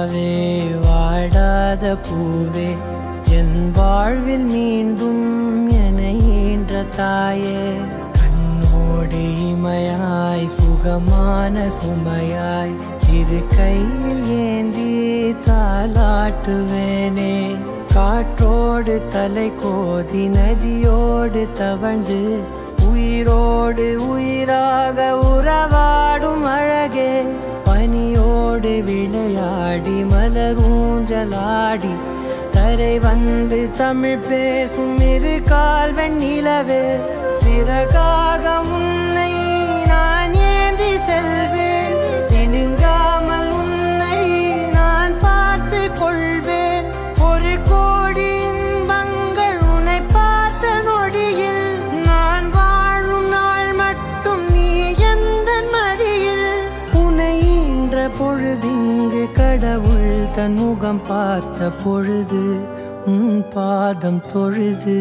நிலாவே வாடாத பூவே என் வாழ்வில் மீண்டும் என ஈன்ற தாயே கண்ணோடு இமையாய் சுகமான சுமையாய் இரு கையில் ஏந்தி தாலாட்டுவேனே காற்றோடு தலை கோதி நதியோடு தவழ்ந்து உயிரோடு உயிராக உறவாடும் அழகே பனியோடு விளையாடி மலரூஞ்சலாடி தரை வந்து தமிழ் பேசும் இரு கால் வெண்ணிலவே சிறகாக உன்னை நான் ஏந்தி செல்வேன் சினுங்காமல் உன்னை நான் பார்த்து கொள்வேன் ஒரு கோடி இன்பங்கள் உன்னை பார்த்த நொடியில் நான் வாழும் நாள் மட்டும் நீ எந்த மடியில் உன்னை ஈன்ற பொழுதிங்கு கடவுள் தன் முகம் பார்த்த பொழுது உன் பாதம் தொழுது